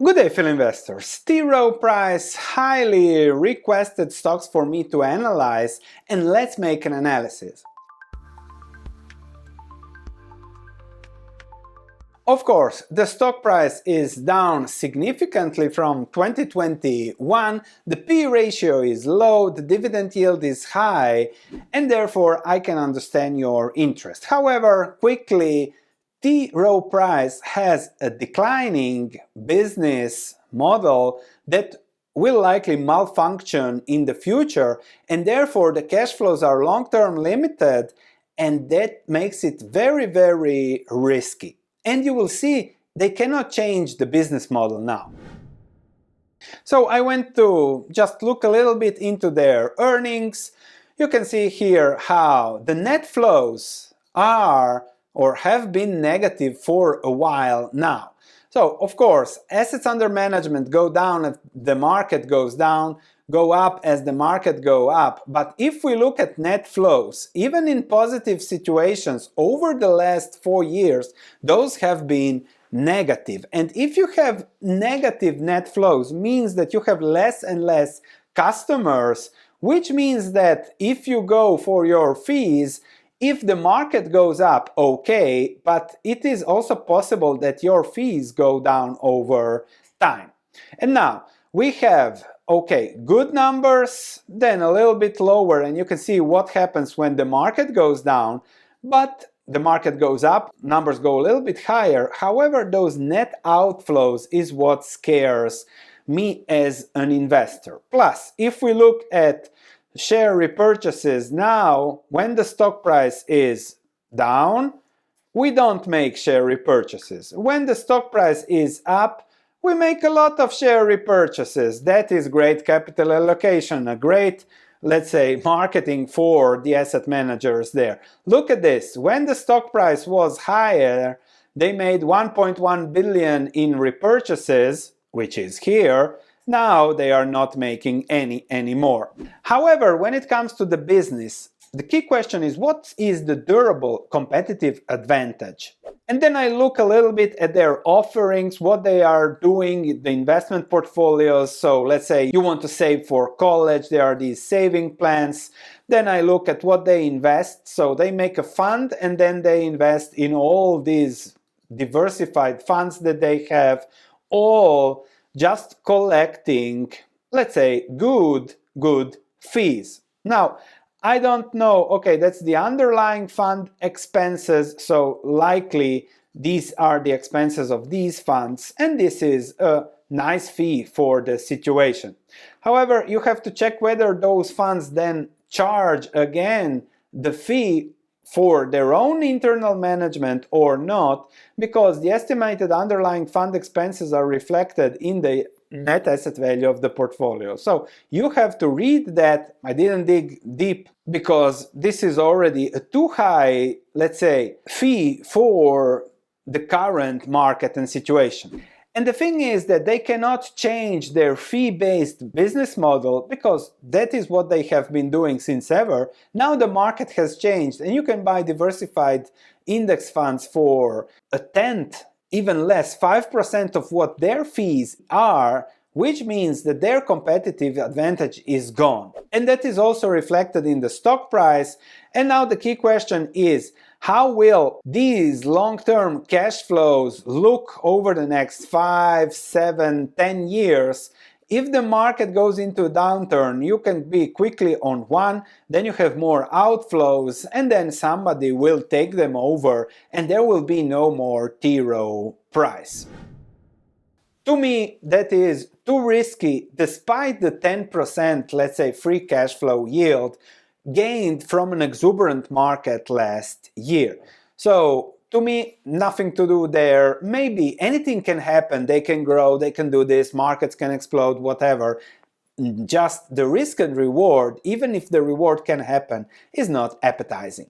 Good day, fellow investors. TROW price, highly requested stocks for me to analyze, and let's make an analysis. Of course, the stock price is down significantly from 2021, the P ratio is low, the dividend yield is high, and therefore I can understand your interest. However, quickly, TROW price has a declining business model that will likely malfunction in the future, and therefore the cash flows are long-term limited, and that makes it very, very risky. And you will see they cannot change the business model now. So I went to just look a little bit into their earnings. You can see here how the net flows are or have been negative for a while now. So, of course, assets under management go down as the market goes down, go up as the market go up. But if we look at net flows, even in positive situations over the last 4 years, those have been negative. And if you have negative net flows, means that you have less and less customers, which means that if you go for your fees, if the market goes up, okay, but it is also possible that your fees go down over time. And now we have, okay, good numbers, then a little bit lower, and you can see what happens when the market goes down, but the market goes up, numbers go a little bit higher. However, those net outflows is what scares me as an investor. Plus, if we look at share repurchases now, when the stock price is down, we don't make share repurchases. When the stock price is up, we make a lot of share repurchases. That is great capital allocation, a great, let's say, marketing for the asset managers there. Look at this. When the stock price was higher, they made 1.1 billion in repurchases, which is here. Now they are not making any anymore. However, when it comes to the business, the key question is, what is the durable competitive advantage? And then I look a little bit at their offerings, what they are doing, the investment portfolios. So let's say you want to save for college, there are these saving plans. Then I look at what they invest. So they make a fund and then they invest in all these diversified funds that they have, all just collecting, let's say, good fees. Now, I don't know, okay, that's the underlying fund expenses, so likely these are the expenses of these funds, and this is a nice fee for the situation. However, you have to check whether those funds then charge again the fee for their own internal management or not, because the estimated underlying fund expenses are reflected in the net asset value of the portfolio. So you have to read that. I didn't dig deep because this is already a too high, let's say, fee for the current market and situation. And the thing is that they cannot change their fee-based business model because that is what they have been doing since ever. Now the market has changed and you can buy diversified index funds for a tenth, even less, 5% of what their fees are, which means that their competitive advantage is gone. And that is also reflected in the stock price. And now the key question is, how will these long-term cash flows look over the next 5, 7, 10 years? If the market goes into a downturn, you can be quickly on one, then you have more outflows, and then somebody will take them over, and there will be no more TROW price. To me, that is too risky, despite the 10%, let's say, free cash flow yield gained from an exuberant market last year. So to me, nothing to do there. Maybe anything can happen. They can grow, they can do this, markets can explode, whatever. Just the risk and reward, even if the reward can happen, is not appetizing.